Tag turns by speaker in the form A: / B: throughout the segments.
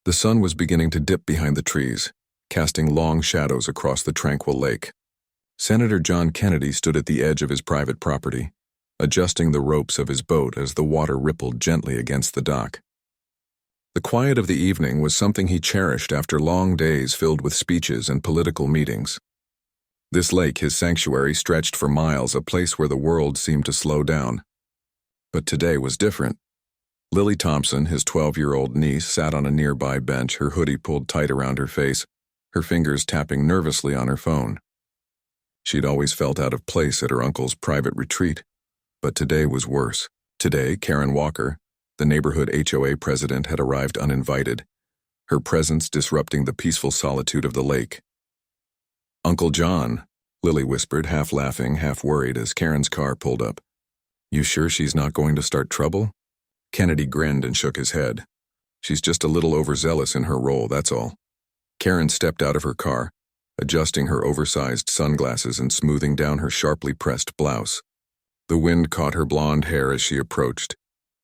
A: The sun was beginning to dip behind the trees, casting long shadows across the tranquil lake. Senator John Kennedy stood at the edge of his private property, adjusting the ropes of his boat as the water rippled gently against the dock. The quiet of the evening was something he cherished after long days filled with speeches and political meetings. This lake, his sanctuary, stretched for miles, a place where the world seemed to slow down. But today was different. Lily Thompson, his 12-year-old niece, sat on a nearby bench, her hoodie pulled tight around her face, her fingers tapping nervously on her phone. She'd always felt out of place at her uncle's private retreat, but today was worse. Today, Karen Walker, the neighborhood HOA president, had arrived uninvited, her presence disrupting the peaceful solitude of the lake. "Uncle John," Lily whispered, half laughing, half worried as Karen's car pulled up. "You sure she's not going to start trouble?" Kennedy grinned and shook his head. "She's just a little overzealous in her role, that's all." Karen stepped out of her car, adjusting her oversized sunglasses and smoothing down her sharply pressed blouse. The wind caught her blonde hair as she approached,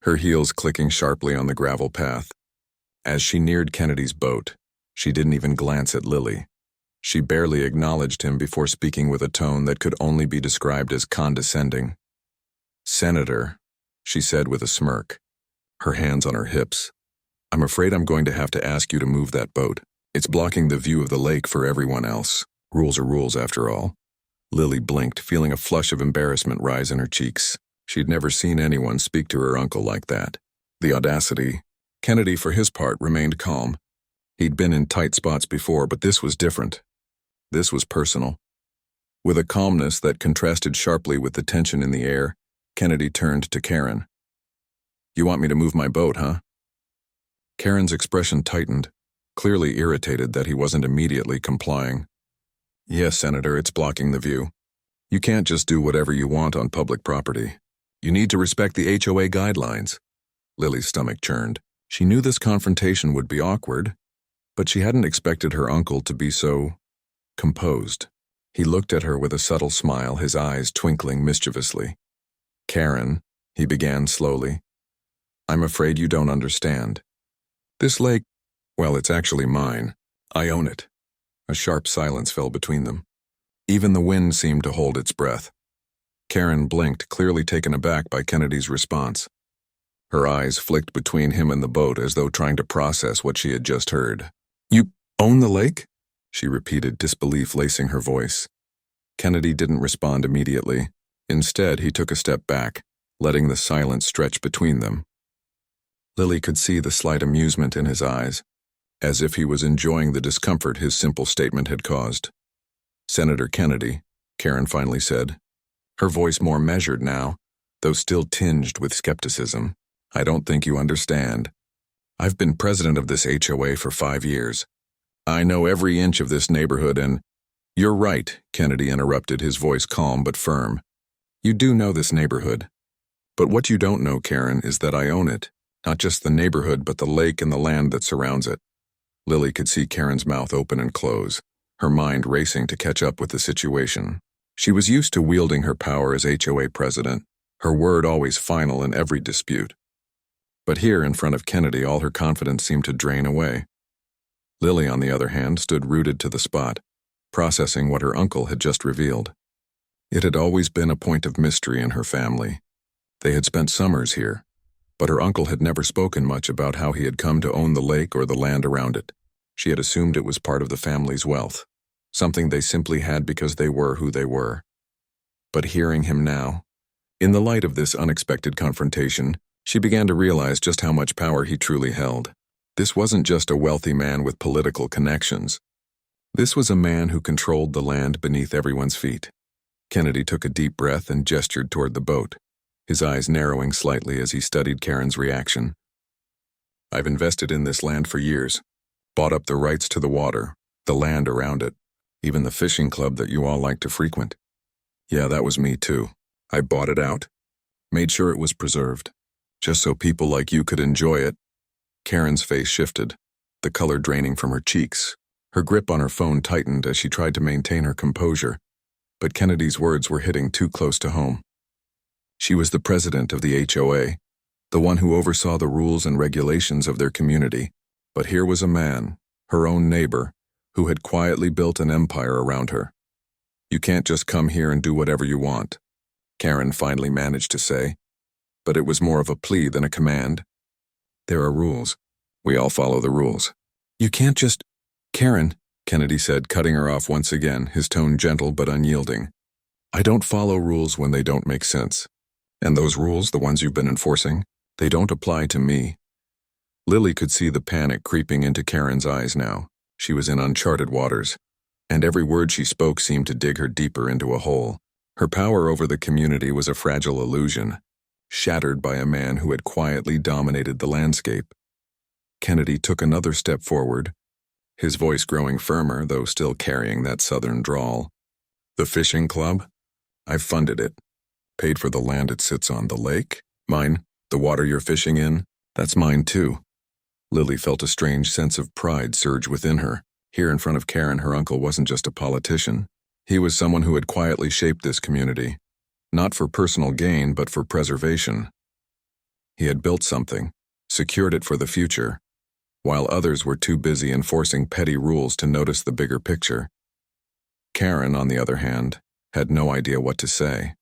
A: her heels clicking sharply on the gravel path. As she neared Kennedy's boat, she didn't even glance at Lily. She barely acknowledged him before speaking with a tone that could only be described as condescending. "Senator," she said with a smirk, her hands on her hips, "I'm afraid I'm going to have to ask you to move that boat. It's blocking the view of the lake for everyone else. Rules are rules, after all." Lily blinked, feeling a flush of embarrassment rise in her cheeks. She'd never seen anyone speak to her uncle like that. The audacity. Kennedy, for his part, remained calm. He'd been in tight spots before, but this was different. This was personal. With a calmness that contrasted sharply with the tension in the air, Kennedy turned to Karen. "You want me to move my boat, huh?" Karen's expression tightened, clearly irritated that he wasn't immediately complying. "Yes, Senator, it's blocking the view. You can't just do whatever you want on public property. You need to respect the HOA guidelines." Lily's stomach churned. She knew this confrontation would be awkward, but she hadn't expected her uncle to be so composed. He looked at her with a subtle smile, his eyes twinkling mischievously. "Karen," he began slowly, "I'm afraid you don't understand. This lake, well, it's actually mine. I own it." A sharp silence fell between them. Even the wind seemed to hold its breath. Karen blinked, clearly taken aback by Kennedy's response. Her eyes flicked between him and the boat as though trying to process what she had just heard. "You own the lake?" she repeated, disbelief lacing her voice. Kennedy didn't respond immediately. Instead, he took a step back, letting the silence stretch between them. Lily could see the slight amusement in his eyes, as if he was enjoying the discomfort his simple statement had caused. "Senator Kennedy," Karen finally said, her voice more measured now, though still tinged with skepticism, "I don't think you understand. I've been president of this HOA for 5 years. I know every inch of this neighborhood and—" "You're right," Kennedy interrupted, his voice calm but firm. "You do know this neighborhood. But what you don't know, Karen, is that I own it. Not just the neighborhood, but the lake and the land that surrounds it." Lily could see Karen's mouth open and close, her mind racing to catch up with the situation. She was used to wielding her power as HOA president, her word always final in every dispute. But here, in front of Kennedy, all her confidence seemed to drain away. Lily, on the other hand, stood rooted to the spot, processing what her uncle had just revealed. It had always been a point of mystery in her family. They had spent summers here, but her uncle had never spoken much about how he had come to own the lake or the land around it. She had assumed it was part of the family's wealth, something they simply had because they were who they were. But hearing him now, in the light of this unexpected confrontation, she began to realize just how much power he truly held. This wasn't just a wealthy man with political connections. This was a man who controlled the land beneath everyone's feet. Kennedy took a deep breath and gestured toward the boat, his eyes narrowing slightly as he studied Karen's reaction. "I've invested in this land for years, bought up the rights to the water, the land around it, even the fishing club that you all like to frequent. Yeah, that was me too. I bought it out, made sure it was preserved, just so people like you could enjoy it." Karen's face shifted, the color draining from her cheeks. Her grip on her phone tightened as she tried to maintain her composure, but Kennedy's words were hitting too close to home. She was the president of the HOA, the one who oversaw the rules and regulations of their community, But here was a man, her own neighbor, who had quietly built an empire around her. "You can't just come here and do whatever you want," Karen finally managed to say, but it was more of a plea than a command. "There are rules. We all follow the rules." "You can't just—" "Karen," Kennedy said, cutting her off once again, his tone gentle but unyielding. "I don't follow rules when they don't make sense. And those rules, the ones you've been enforcing, they don't apply to me." Lily could see the panic creeping into Karen's eyes now. She was in uncharted waters, and every word she spoke seemed to dig her deeper into a hole. Her power over the community was a fragile illusion, shattered by a man who had quietly dominated the landscape. Kennedy took another step forward, his voice growing firmer, though still carrying that southern drawl. "The fishing club? I've funded it. Paid for the land it sits on. The lake? Mine. The water you're fishing in? That's mine too." Lily felt a strange sense of pride surge within her. Here in front of Karen, her uncle wasn't just a politician. He was someone who had quietly shaped this community, not for personal gain, but for preservation. He had built something, secured it for the future, while others were too busy enforcing petty rules to notice the bigger picture. Karen, on the other hand, had no idea what to say.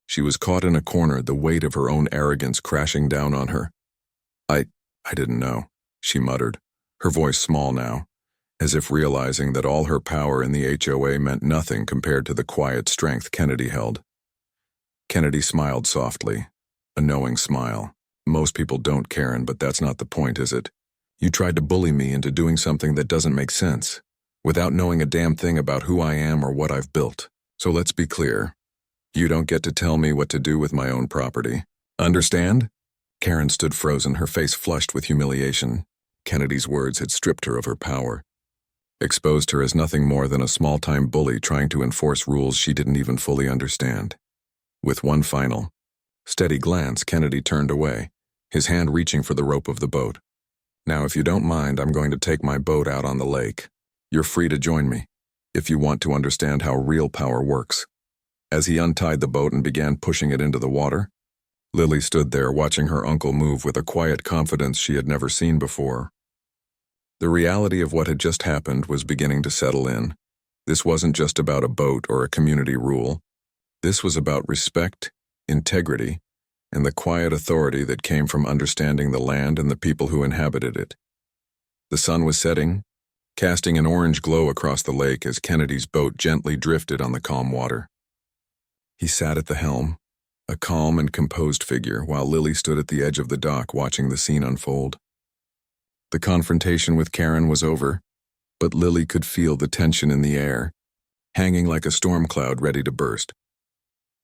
A: She was caught in a corner, the weight of her own arrogance crashing down on her. I didn't know," she muttered, her voice small now, as if realizing that all her power in the HOA meant nothing compared to the quiet strength Kennedy held. Kennedy smiled softly, a knowing smile. "Most people don't, Karen, but that's not the point, is it? You tried to bully me into doing something that doesn't make sense, without knowing a damn thing about who I am or what I've built. So let's be clear. You don't get to tell me what to do with my own property. Understand?" Karen stood frozen, her face flushed with humiliation. Kennedy's words had stripped her of her power, exposed her as nothing more than a small-time bully trying to enforce rules she didn't even fully understand. With one final, steady glance, Kennedy turned away, his hand reaching for the rope of the boat. "Now, if you don't mind, I'm going to take my boat out on the lake. You're free to join me, if you want to understand how real power works." As he untied the boat and began pushing it into the water, Lily stood there watching her uncle move with a quiet confidence she had never seen before. The reality of what had just happened was beginning to settle in. This wasn't just about a boat or a community rule. This was about respect, integrity, and the quiet authority that came from understanding the land and the people who inhabited it. The sun was setting, casting an orange glow across the lake as Kennedy's boat gently drifted on the calm water. He sat at the helm, a calm and composed figure, while Lily stood at the edge of the dock watching the scene unfold. The confrontation with Karen was over, but Lily could feel the tension in the air, hanging like a storm cloud ready to burst.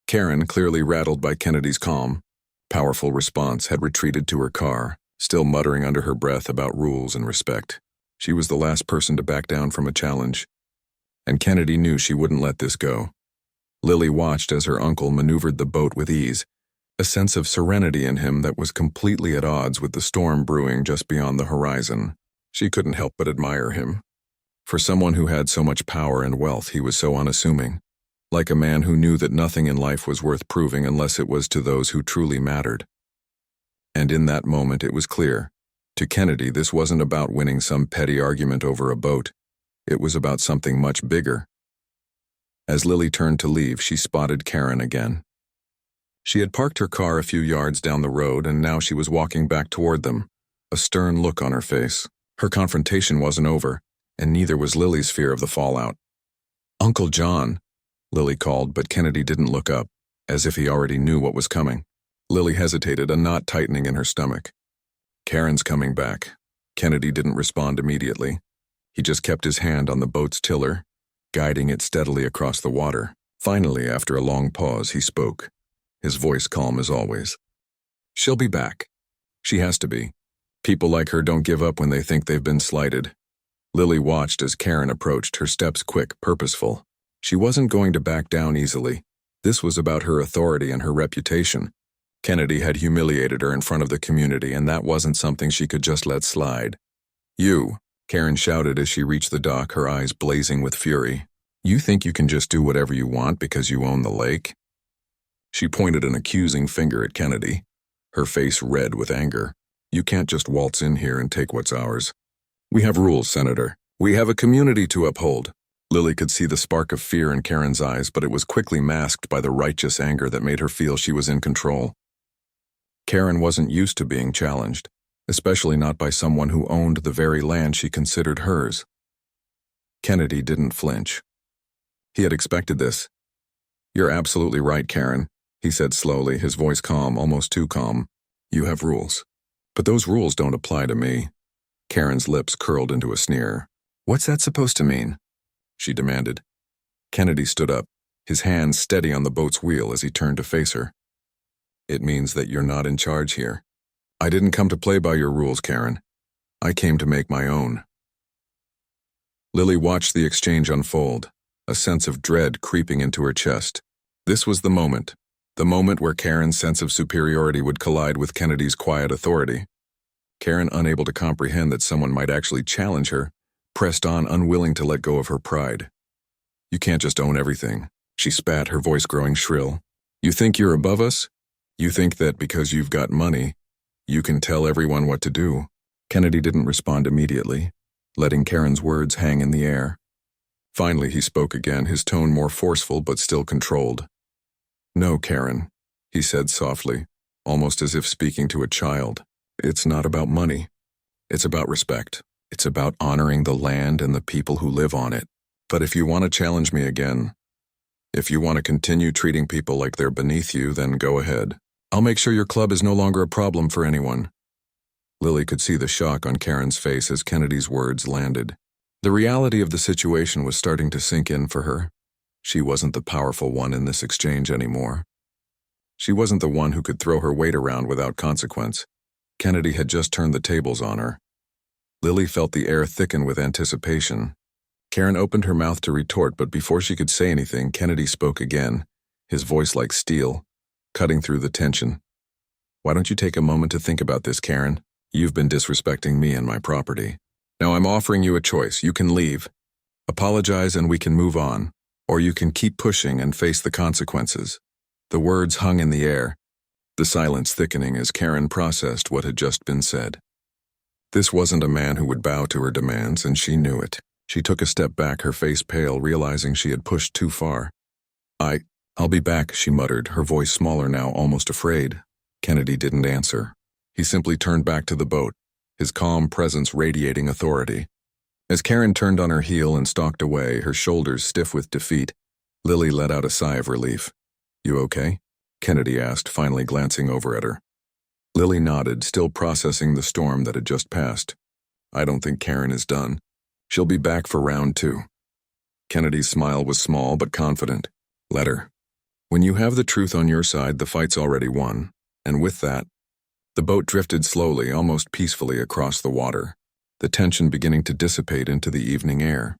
A: Karen, clearly rattled by Kennedy's calm, powerful response, had retreated to her car, still muttering under her breath about rules and respect. She was the last person to back down from a challenge, and Kennedy knew she wouldn't let this go. Lily watched as her uncle maneuvered the boat with ease, a sense of serenity in him that was completely at odds with the storm brewing just beyond the horizon. She couldn't help but admire him. For someone who had so much power and wealth, he was so unassuming, like a man who knew that nothing in life was worth proving unless it was to those who truly mattered. And in that moment it was clear. To Kennedy, this wasn't about winning some petty argument over a boat. It was about something much bigger. As Lily turned to leave, she spotted Karen again. She had parked her car a few yards down the road, and now she was walking back toward them, a stern look on her face. Her confrontation wasn't over, and neither was Lily's fear of the fallout. "Uncle John," Lily called, but Kennedy didn't look up, as if he already knew what was coming. Lily hesitated, a knot tightening in her stomach. "Karen's coming back." Kennedy didn't respond immediately. He just kept his hand on the boat's tiller, guiding it steadily across the water. Finally, after a long pause, he spoke, his voice calm as always. "She'll be back. She has to be. People like her don't give up when they think they've been slighted." Lily watched as Karen approached, her steps quick, purposeful. She wasn't going to back down easily. This was about her authority and her reputation. Kennedy had humiliated her in front of the community, and that wasn't something she could just let slide. "You," Karen shouted as she reached the dock, her eyes blazing with fury. "You think you can just do whatever you want because you own the lake?" She pointed an accusing finger at Kennedy, her face red with anger. "You can't just waltz in here and take what's ours." We have rules, Senator. We have a community to uphold. Lily could see the spark of fear in Karen's eyes, but it was quickly masked by the righteous anger that made her feel she was in control. Karen wasn't used to being challenged, especially not by someone who owned the very land she considered hers. Kennedy didn't flinch. He had expected this. "You're absolutely right, Karen," he said slowly, his voice calm, almost too calm. "You have rules. But those rules don't apply to me." Karen's lips curled into a sneer. "What's that supposed to mean?" she demanded. Kennedy stood up, his hands steady on the boat's wheel as he turned to face her. "It means that you're not in charge here. I didn't come to play by your rules, Karen. I came to make my own." Lily watched the exchange unfold, a sense of dread creeping into her chest. This was the moment where Karen's sense of superiority would collide with Kennedy's quiet authority. Karen, unable to comprehend that someone might actually challenge her, pressed on, unwilling to let go of her pride. "You can't just own everything," she spat, her voice growing shrill. "You think you're above us? You think that because you've got money, you can tell everyone what to do?" Kennedy didn't respond immediately, letting Karen's words hang in the air. Finally, he spoke again, his tone more forceful but still controlled. "No, Karen," he said softly, almost as if speaking to a child. "It's not about money. It's about respect. It's about honoring the land and the people who live on it. But if you want to challenge me again, if you want to continue treating people like they're beneath you, then go ahead. I'll make sure your club is no longer a problem for anyone." Lily could see the shock on Karen's face as Kennedy's words landed. The reality of the situation was starting to sink in for her. She wasn't the powerful one in this exchange anymore. She wasn't the one who could throw her weight around without consequence. Kennedy had just turned the tables on her. Lily felt the air thicken with anticipation. Karen opened her mouth to retort, but before she could say anything, Kennedy spoke again, his voice like steel, cutting through the tension. "Why don't you take a moment to think about this, Karen? You've been disrespecting me and my property. Now I'm offering you a choice. You can leave, apologize, and we can move on. Or you can keep pushing and face the consequences." The words hung in the air, the silence thickening as Karen processed what had just been said. This wasn't a man who would bow to her demands, and she knew it. She took a step back, her face pale, realizing she had pushed too far. I'll be back," she muttered, her voice smaller now, almost afraid. Kennedy didn't answer. He simply turned back to the boat, his calm presence radiating authority. As Karen turned on her heel and stalked away, her shoulders stiff with defeat, Lily let out a sigh of relief. "You okay?" Kennedy asked, finally glancing over at her. Lily nodded, still processing the storm that had just passed. "I don't think Karen is done. She'll be back for round 2. Kennedy's smile was small but confident. "Let her. When you have the truth on your side, the fight's already won." And with that, the boat drifted slowly, almost peacefully across the water, the tension beginning to dissipate into the evening air.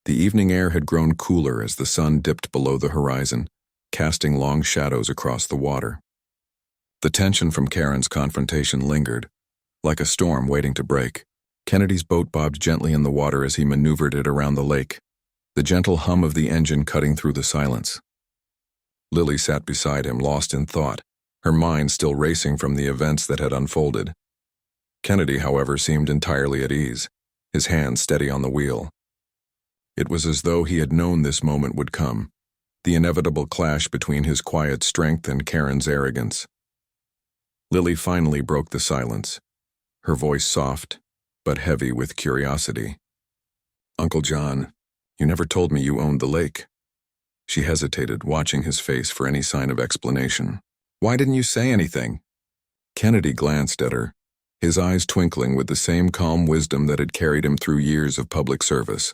A: The evening air had grown cooler as the sun dipped below the horizon, casting long shadows across the water. The tension from Karen's confrontation lingered, like a storm waiting to break. Kennedy's boat bobbed gently in the water as he maneuvered it around the lake, the gentle hum of the engine cutting through the silence. Lily sat beside him, lost in thought, her mind still racing from the events that had unfolded. Kennedy, however, seemed entirely at ease, his hand steady on the wheel. It was as though he had known this moment would come, the inevitable clash between his quiet strength and Karen's arrogance. Lily finally broke the silence, her voice soft, but heavy with curiosity. "Uncle John, you never told me you owned the lake." She hesitated, watching his face for any sign of explanation. "Why didn't you say anything?" Kennedy glanced at her, his eyes twinkling with the same calm wisdom that had carried him through years of public service.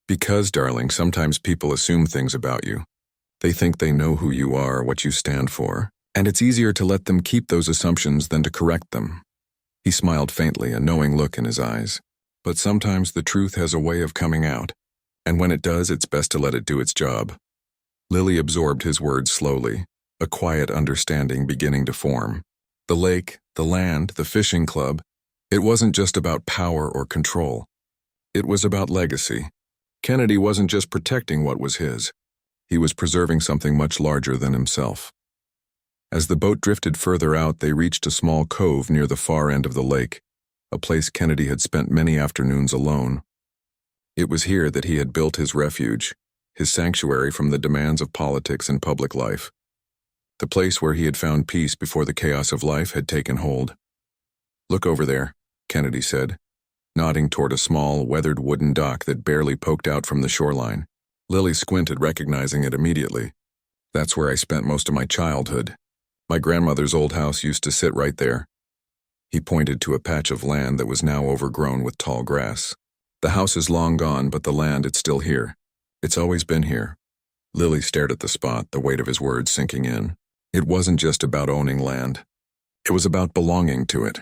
A: "Because, darling, sometimes people assume things about you. They think they know who you are, what you stand for, and it's easier to let them keep those assumptions than to correct them." He smiled faintly, a knowing look in his eyes. "But sometimes the truth has a way of coming out, and when it does, it's best to let it do its job." Lily absorbed his words slowly, a quiet understanding beginning to form. The lake, the land, the fishing club, it wasn't just about power or control. It was about legacy. Kennedy wasn't just protecting what was his. He was preserving something much larger than himself. As the boat drifted further out, they reached a small cove near the far end of the lake. a place Kennedy had spent many afternoons alone. It was here that he had built his refuge, his sanctuary from the demands of politics and public life. The place where he had found peace before the chaos of life had taken hold. "Look over there," Kennedy said, nodding toward a small, weathered wooden dock that barely poked out from the shoreline. Lily squinted, recognizing it immediately. "That's where I spent most of my childhood. My grandmother's old house used to sit right there." He pointed to a patch of land that was now overgrown with tall grass. "The house is long gone, but the land, it's still here. It's always been here." Lily stared at the spot, the weight of his words sinking in. It wasn't just about owning land. It was about belonging to it,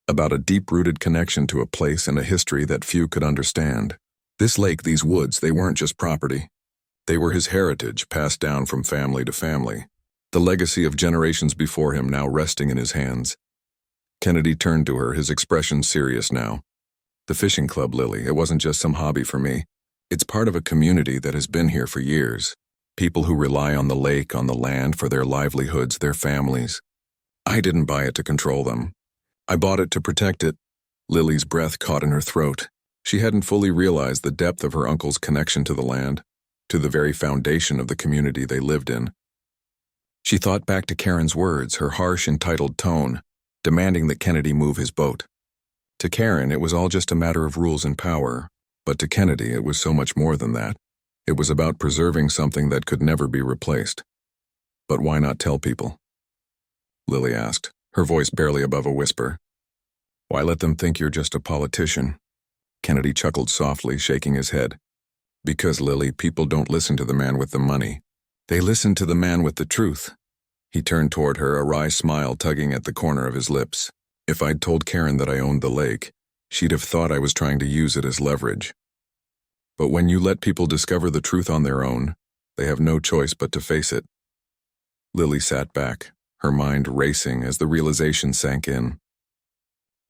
A: about a deep-rooted connection to a place and a history that few could understand. This lake, these woods, they weren't just property. They were his heritage, passed down from family to family, the legacy of generations before him now resting in his hands. Kennedy turned to her, his expression serious now. "The fishing club, Lily, it wasn't just some hobby for me. It's part of a community that has been here for years. People who rely on the lake, on the land for their livelihoods, their families. I didn't buy it to control them. I bought it to protect it." Lily's breath caught in her throat. She hadn't fully realized the depth of her uncle's connection to the land, to the very foundation of the community they lived in. She thought back to Karen's words, her harsh, entitled tone, demanding that Kennedy move his boat. To Karen, it was all just a matter of rules and power, but to Kennedy, it was so much more than that. It was about preserving something that could never be replaced. "But why not tell people?" Lily asked, her voice barely above a whisper. "Why let them think you're just a politician?" Kennedy chuckled softly, shaking his head. "Because, Lily, people don't listen to the man with the money. They listen to the man with the truth." He turned toward her, a wry smile tugging at the corner of his lips. "If I'd told Karen that I owned the lake, she'd have thought I was trying to use it as leverage. But when you let people discover the truth on their own, they have no choice but to face it." Lily sat back, her mind racing as the realization sank in.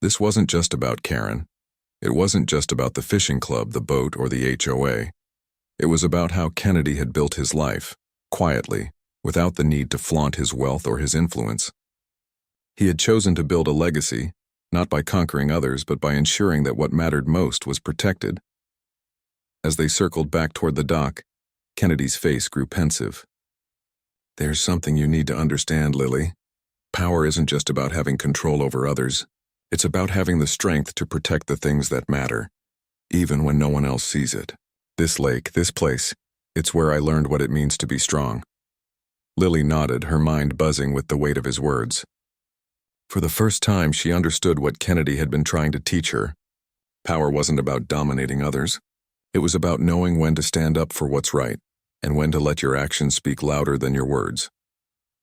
A: This wasn't just about Karen. It wasn't just about the fishing club, the boat, or the HOA. It was about how Kennedy had built his life, quietly, without the need to flaunt his wealth or his influence. He had chosen to build a legacy, not by conquering others, but by ensuring that what mattered most was protected. As they circled back toward the dock, Kennedy's face grew pensive. "There's something you need to understand, Lily. Power isn't just about having control over others. It's about having the strength to protect the things that matter, even when no one else sees it. This lake, this place, it's where I learned what it means to be strong." Lily nodded, her mind buzzing with the weight of his words. For the first time, she understood what Kennedy had been trying to teach her. Power wasn't about dominating others. It was about knowing when to stand up for what's right, and when to let your actions speak louder than your words.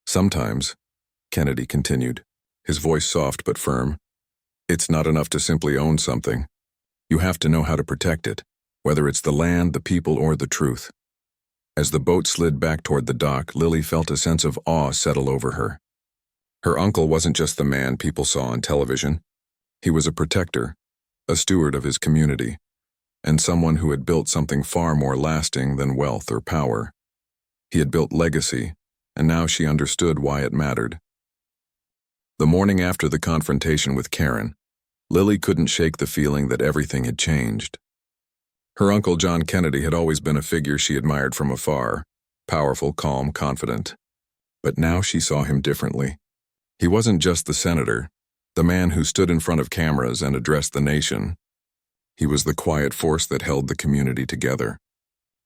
A: "Sometimes," Kennedy continued, his voice soft but firm, "it's not enough to simply own something. You have to know how to protect it, whether it's the land, the people, or the truth." As the boat slid back toward the dock, Lily felt a sense of awe settle over her. Her uncle wasn't just the man people saw on television. He was a protector, a steward of his community, and someone who had built something far more lasting than wealth or power. He had built legacy, and now she understood why it mattered. The morning after the confrontation with Karen, Lily couldn't shake the feeling that everything had changed. Her uncle John Kennedy had always been a figure she admired from afar, powerful, calm, confident. But now she saw him differently. He wasn't just the senator, the man who stood in front of cameras and addressed the nation. He was the quiet force that held the community together.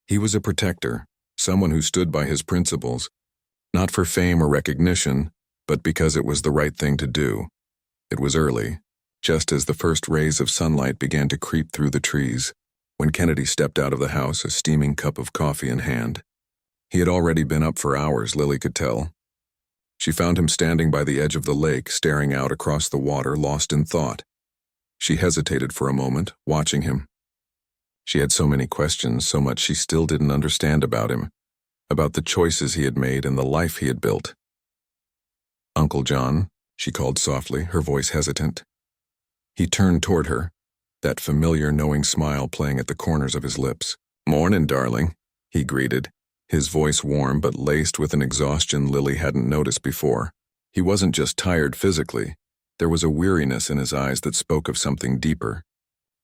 A: He was a protector, someone who stood by his principles, not for fame or recognition, but because it was the right thing to do. It was early, just as the first rays of sunlight began to creep through the trees, when Kennedy stepped out of the house, a steaming cup of coffee in hand. He had already been up for hours, Lily could tell. She found him standing by the edge of the lake, staring out across the water, lost in thought. She hesitated for a moment, watching him. She had so many questions, so much she still didn't understand about him, about the choices he had made and the life he had built. "Uncle John," she called softly, her voice hesitant. He turned toward her, that familiar knowing smile playing at the corners of his lips. "Mornin', darling," he greeted, his voice warm but laced with an exhaustion Lily hadn't noticed before. He wasn't just tired physically. There was a weariness in his eyes that spoke of something deeper.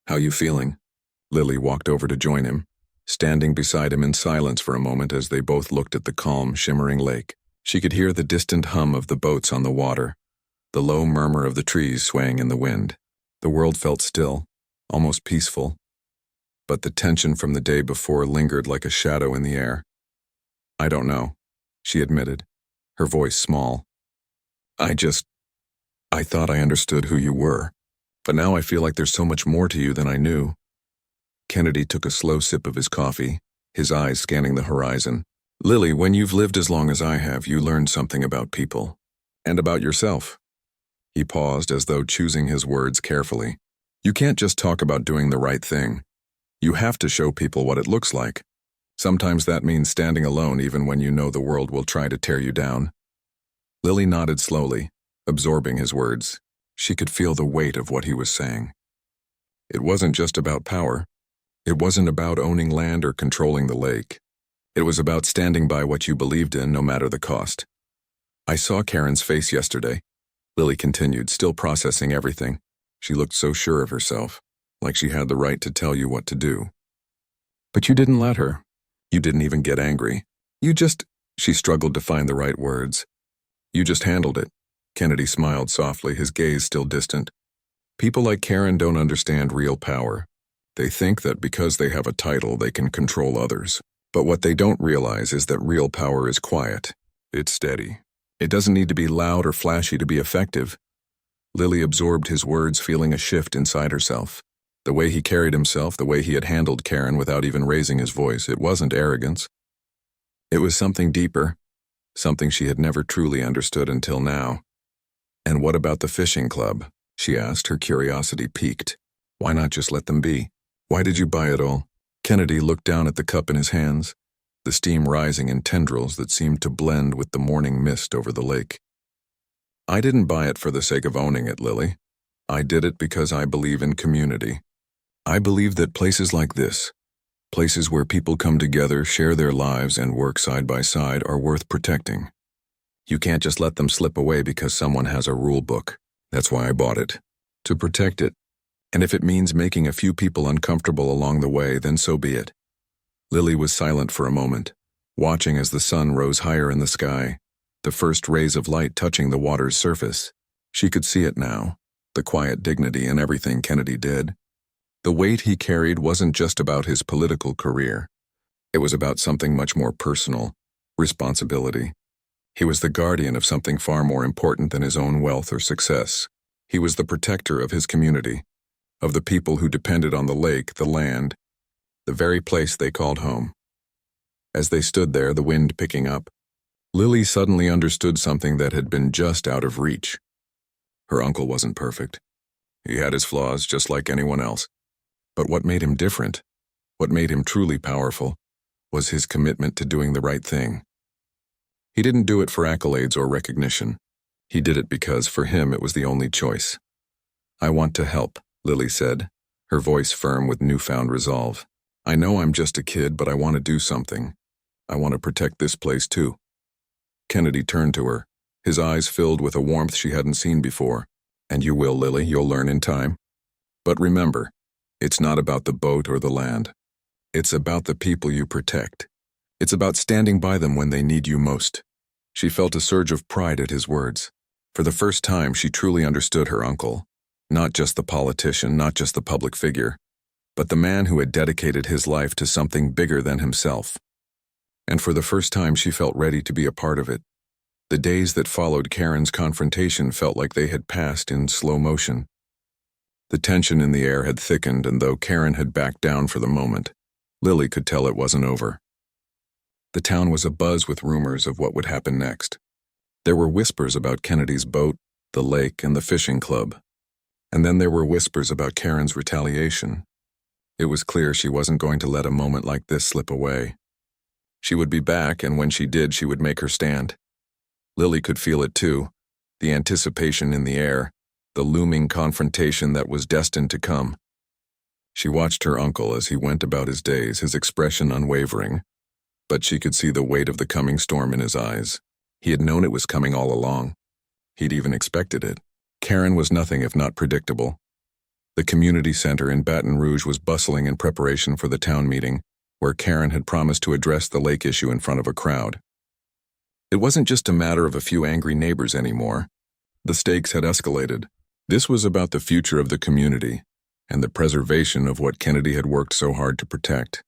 A: "How you feeling?" Lily walked over to join him, standing beside him in silence for a moment as they both looked at the calm, shimmering lake. She could hear the distant hum of the boats on the water, the low murmur of the trees swaying in the wind. The world felt still, almost peaceful, but the tension from the day before lingered like a shadow in the air. "I don't know," she admitted, her voice small. I thought I understood who you were, but now I feel like there's so much more to you than I knew." Kennedy took a slow sip of his coffee, his eyes scanning the horizon. "Lily, when you've lived as long as I have, you learn something about people. And about yourself." He paused as though choosing his words carefully. "You can't just talk about doing the right thing. You have to show people what it looks like. Sometimes that means standing alone even when you know the world will try to tear you down." Lily nodded slowly, absorbing his words. She could feel the weight of what he was saying. It wasn't just about power. It wasn't about owning land or controlling the lake. It was about standing by what you believed in no matter the cost. "I saw Karen's face yesterday," Lily continued, still processing everything. She looked so sure of herself, like she had the right to tell you what to do. "But you didn't let her. You didn't even get angry. She struggled to find the right words. "You just handled it." Kennedy smiled softly, his gaze still distant. "People like Karen don't understand real power. They think that because they have a title, they can control others. But what they don't realize is that real power is quiet. It's steady. It doesn't need to be loud or flashy to be effective." Lily absorbed his words, feeling a shift inside herself. The way he carried himself, the way he had handled Karen without even raising his voice, it wasn't arrogance. It was something deeper, something she had never truly understood until now. "And what about the fishing club?" she asked, her curiosity piqued. "Why not just let them be? Why did you buy it all?" Kennedy looked down at the cup in his hands, the steam rising in tendrils that seemed to blend with the morning mist over the lake. "I didn't buy it for the sake of owning it, Lily. I did it because I believe in community. I believe that places like this, places where people come together, share their lives, and work side by side, are worth protecting. You can't just let them slip away because someone has a rule book. That's why I bought it. To protect it. And if it means making a few people uncomfortable along the way, then so be it." Lily was silent for a moment, watching as the sun rose higher in the sky, the first rays of light touching the water's surface. She could see it now, the quiet dignity in everything Kennedy did. The weight he carried wasn't just about his political career. It was about something much more personal, responsibility. He was the guardian of something far more important than his own wealth or success. He was the protector of his community, of the people who depended on the lake, the land, the very place they called home. As they stood there, the wind picking up, Lily suddenly understood something that had been just out of reach. Her uncle wasn't perfect. He had his flaws just like anyone else. But what made him different, what made him truly powerful, was his commitment to doing the right thing. He didn't do it for accolades or recognition. He did it because, for him, it was the only choice. "I want to help," Lily said, her voice firm with newfound resolve. "I know I'm just a kid, but I want to do something. I want to protect this place too." Kennedy turned to her, his eyes filled with a warmth she hadn't seen before. "And you will, Lily, you'll learn in time. But remember, it's not about the boat or the land. It's about the people you protect. It's about standing by them when they need you most." She felt a surge of pride at his words. For the first time, she truly understood her uncle. Not just the politician, not just the public figure, but the man who had dedicated his life to something bigger than himself. And for the first time, she felt ready to be a part of it. The days that followed Karen's confrontation felt like they had passed in slow motion. The tension in the air had thickened, and though Karen had backed down for the moment, Lily could tell it wasn't over. The town was abuzz with rumors of what would happen next. There were whispers about Kennedy's boat, the lake, and the fishing club. And then there were whispers about Karen's retaliation. It was clear she wasn't going to let a moment like this slip away. She would be back, and when she did, she would make her stand. Lily could feel it too, the anticipation in the air, the looming confrontation that was destined to come. She watched her uncle as he went about his days, his expression unwavering, but she could see the weight of the coming storm in his eyes. He had known it was coming all along. He'd even expected it. Karen was nothing if not predictable. The community center in Baton Rouge was bustling in preparation for the town meeting, where Karen had promised to address the lake issue in front of a crowd. It wasn't just a matter of a few angry neighbors anymore. The stakes had escalated. This was about the future of the community and the preservation of what Kennedy had worked so hard to protect.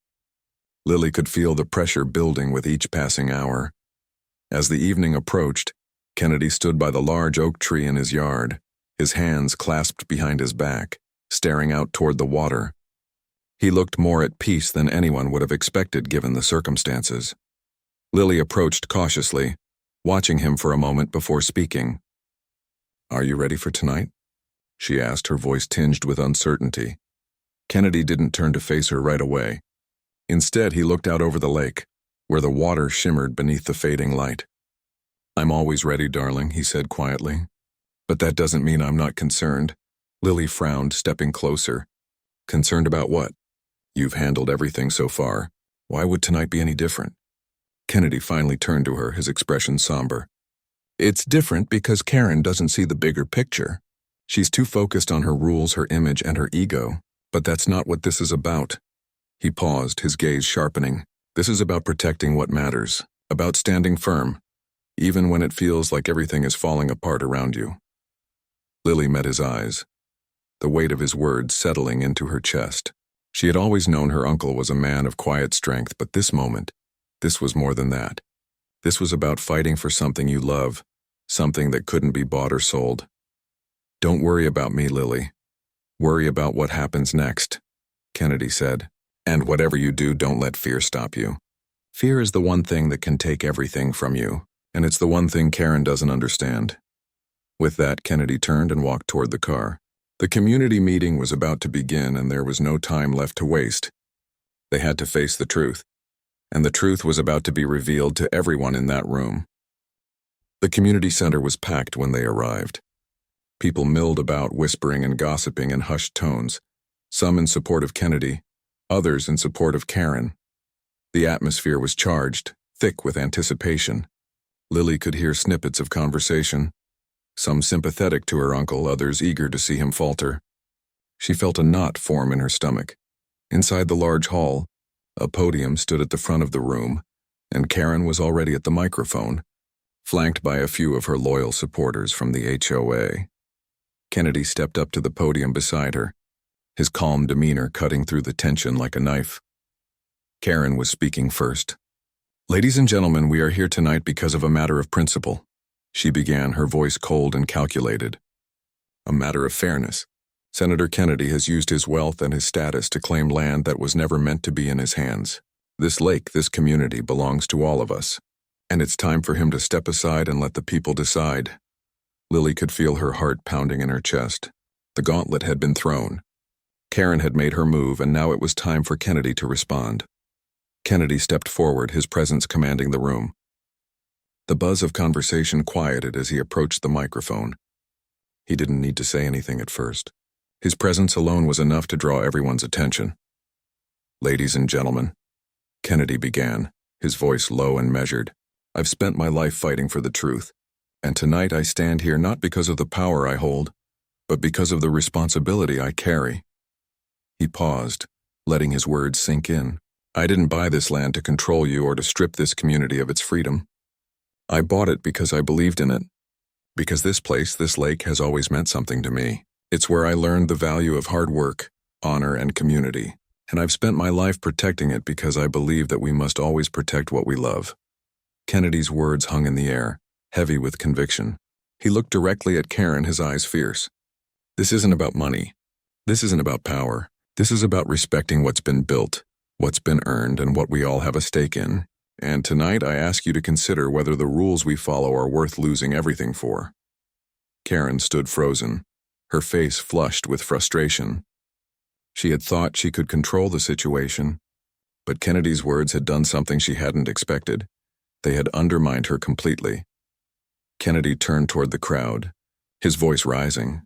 A: Lily could feel the pressure building with each passing hour. As the evening approached, Kennedy stood by the large oak tree in his yard, his hands clasped behind his back, staring out toward the water. He looked more at peace than anyone would have expected given the circumstances. Lily approached cautiously, watching him for a moment before speaking. "Are you ready for tonight?" she asked, her voice tinged with uncertainty. Kennedy didn't turn to face her right away. Instead, he looked out over the lake, where the water shimmered beneath the fading light. "I'm always ready, darling," he said quietly. "But that doesn't mean I'm not concerned." Lily frowned, stepping closer. "Concerned about what?" "You've handled everything so far. Why would tonight be any different?" Kennedy finally turned to her, his expression somber. "It's different because Karen doesn't see the bigger picture. She's too focused on her rules, her image, and her ego. But that's not what this is about." He paused, his gaze sharpening. "This is about protecting what matters, about standing firm, even when it feels like everything is falling apart around you." Lily met his eyes, the weight of his words settling into her chest. She had always known her uncle was a man of quiet strength, but this moment, this was more than that. This was about fighting for something you love, something that couldn't be bought or sold. "Don't worry about me, Lily. Worry about what happens next," Kennedy said. "And whatever you do, don't let fear stop you. Fear is the one thing that can take everything from you, and it's the one thing Karen doesn't understand." With that, Kennedy turned and walked toward the car. The community meeting was about to begin, and there was no time left to waste. They had to face the truth, and the truth was about to be revealed to everyone in that room. The community center was packed when they arrived. People milled about, whispering and gossiping in hushed tones, some in support of Kennedy, others in support of Karen. The atmosphere was charged, thick with anticipation. Lily could hear snippets of conversation, some sympathetic to her uncle, others eager to see him falter. She felt a knot form in her stomach. Inside the large hall, a podium stood at the front of the room, and Karen was already at the microphone, flanked by a few of her loyal supporters from the HOA. Kennedy stepped up to the podium beside her, his calm demeanor cutting through the tension like a knife. Karen was speaking first. "Ladies and gentlemen, we are here tonight because of a matter of principle," she began, her voice cold and calculated. "A matter of fairness. Senator Kennedy has used his wealth and his status to claim land that was never meant to be in his hands. This lake, this community, belongs to all of us, and it's time for him to step aside and let the people decide." Lily could feel her heart pounding in her chest. The gauntlet had been thrown. Karen had made her move, and now it was time for Kennedy to respond. Kennedy stepped forward, his presence commanding the room. The buzz of conversation quieted as he approached the microphone. He didn't need to say anything at first. His presence alone was enough to draw everyone's attention. "Ladies and gentlemen," Kennedy began, his voice low and measured, "I've spent my life fighting for the truth, and tonight I stand here not because of the power I hold, but because of the responsibility I carry." He paused, letting his words sink in. "I didn't buy this land to control you or to strip this community of its freedom. I bought it because I believed in it, because this place, this lake, has always meant something to me. It's where I learned the value of hard work, honor, and community, and I've spent my life protecting it because I believe that we must always protect what we love." Kennedy's words hung in the air, heavy with conviction. He looked directly at Karen, his eyes fierce. "This isn't about money. This isn't about power. This is about respecting what's been built, what's been earned, and what we all have a stake in. And tonight I ask you to consider whether the rules we follow are worth losing everything for." Karen stood frozen, her face flushed with frustration. She had thought she could control the situation, but Kennedy's words had done something she hadn't expected. They had undermined her completely. Kennedy turned toward the crowd, his voice rising,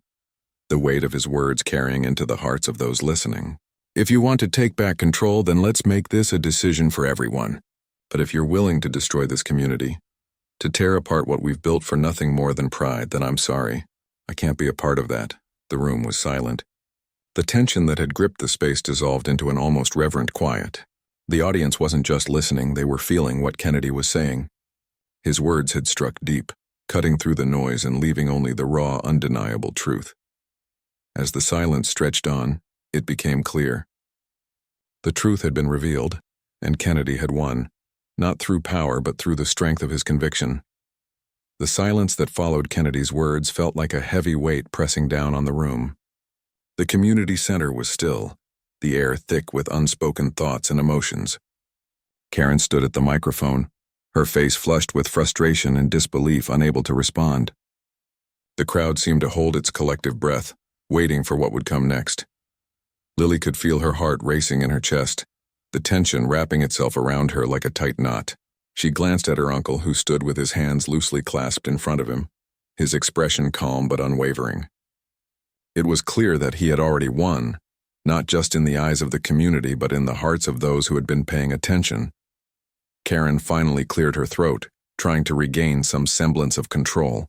A: the weight of his words carrying into the hearts of those listening. "If you want to take back control, then let's make this a decision for everyone. But if you're willing to destroy this community, to tear apart what we've built for nothing more than pride, then I'm sorry. I can't be a part of that." The room was silent. The tension that had gripped the space dissolved into an almost reverent quiet. The audience wasn't just listening, they were feeling what Kennedy was saying. His words had struck deep, cutting through the noise and leaving only the raw, undeniable truth. As the silence stretched on, it became clear. The truth had been revealed, and Kennedy had won, not through power but through the strength of his conviction. The silence that followed Kennedy's words felt like a heavy weight pressing down on the room. The community center was still, the air thick with unspoken thoughts and emotions. Karen stood at the microphone, her face flushed with frustration and disbelief, unable to respond. The crowd seemed to hold its collective breath, waiting for what would come next. Lily could feel her heart racing in her chest, the tension wrapping itself around her like a tight knot. She glanced at her uncle, who stood with his hands loosely clasped in front of him, his expression calm but unwavering. It was clear that he had already won, not just in the eyes of the community but in the hearts of those who had been paying attention. Karen finally cleared her throat, trying to regain some semblance of control.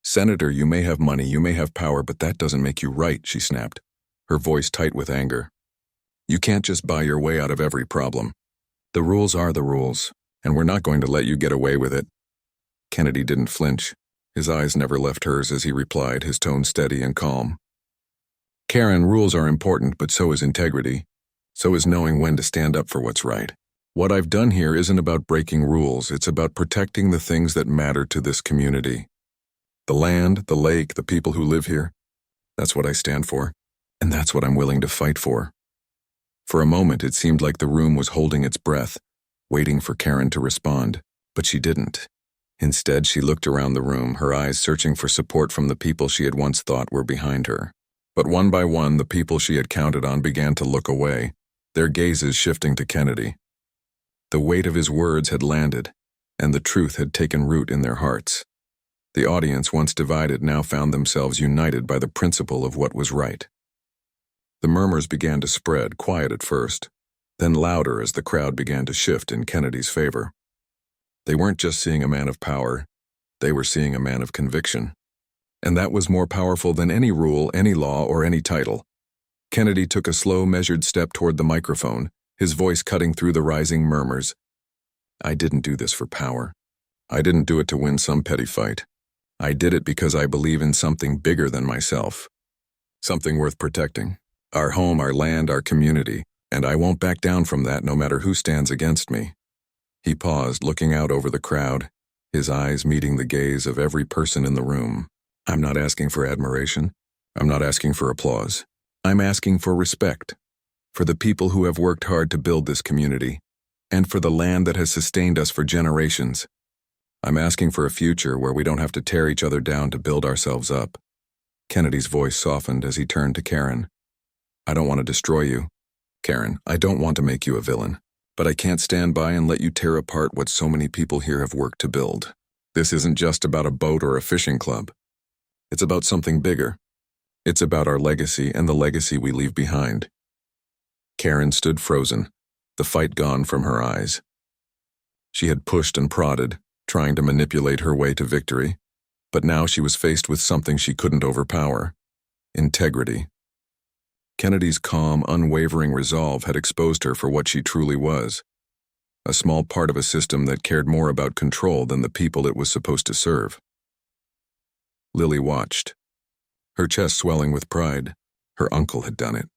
A: "Senator, you may have money, you may have power, but that doesn't make you right," she snapped, her voice tight with anger. "You can't just buy your way out of every problem. The rules are the rules, and we're not going to let you get away with it." Kennedy didn't flinch. His eyes never left hers as he replied, his tone steady and calm. "Karen, rules are important, but so is integrity. So is knowing when to stand up for what's right. What I've done here isn't about breaking rules, it's about protecting the things that matter to this community. The land, the lake, the people who live here. That's what I stand for, and that's what I'm willing to fight for." For a moment, it seemed like the room was holding its breath, waiting for Karen to respond, but she didn't. Instead, she looked around the room, her eyes searching for support from the people she had once thought were behind her. But one by one, the people she had counted on began to look away, their gazes shifting to Kennedy. The weight of his words had landed, and the truth had taken root in their hearts. The audience, once divided, now found themselves united by the principle of what was right. The murmurs began to spread, quiet at first, then louder as the crowd began to shift in Kennedy's favor. They weren't just seeing a man of power, they were seeing a man of conviction. And that was more powerful than any rule, any law, or any title. Kennedy took a slow, measured step toward the microphone, his voice cutting through the rising murmurs. "I didn't do this for power. I didn't do it to win some petty fight. I did it because I believe in something bigger than myself. Something worth protecting. Our home, our land, our community. And I won't back down from that no matter who stands against me." He paused, looking out over the crowd, his eyes meeting the gaze of every person in the room. "I'm not asking for admiration. I'm not asking for applause. I'm asking for respect. For the people who have worked hard to build this community, and for the land that has sustained us for generations. I'm asking for a future where we don't have to tear each other down to build ourselves up." Kennedy's voice softened as he turned to Karen. "I don't want to destroy you, Karen. I don't want to make you a villain. But I can't stand by and let you tear apart what so many people here have worked to build. This isn't just about a boat or a fishing club. It's about something bigger. It's about our legacy and the legacy we leave behind." Karen stood frozen, the fight gone from her eyes. She had pushed and prodded, trying to manipulate her way to victory, but now she was faced with something she couldn't overpower: integrity. Kennedy's calm, unwavering resolve had exposed her for what she truly was, a small part of a system that cared more about control than the people it was supposed to serve. Lily watched, her chest swelling with pride. Her uncle had done it.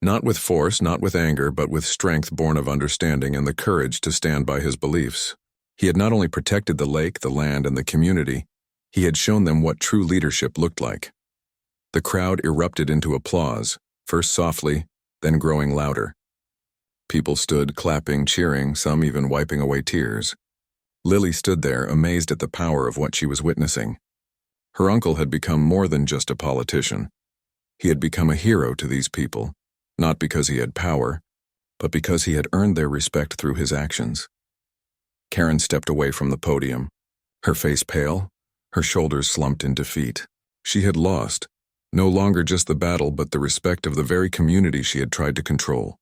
A: Not with force, not with anger, but with strength born of understanding and the courage to stand by his beliefs. He had not only protected the lake, the land, and the community, he had shown them what true leadership looked like. The crowd erupted into applause, first softly, then growing louder. People stood clapping, cheering, some even wiping away tears. Lily stood there, amazed at the power of what she was witnessing. Her uncle had become more than just a politician. He had become a hero to these people, not because he had power, but because he had earned their respect through his actions. Karen stepped away from the podium, her face pale, her shoulders slumped in defeat. She had lost, no longer just the battle but the respect of the very community she had tried to control.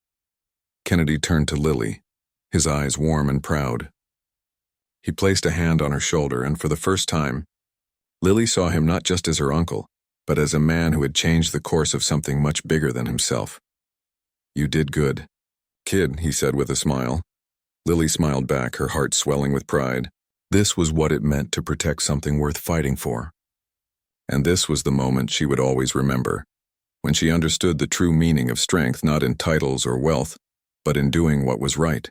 A: Kennedy turned to Lily, his eyes warm and proud. He placed a hand on her shoulder, and for the first time, Lily saw him not just as her uncle, but as a man who had changed the course of something much bigger than himself. "You did good, kid," he said with a smile. Lily smiled back, her heart swelling with pride. This was what it meant to protect something worth fighting for. And this was the moment she would always remember, when she understood the true meaning of strength not in titles or wealth, but in doing what was right.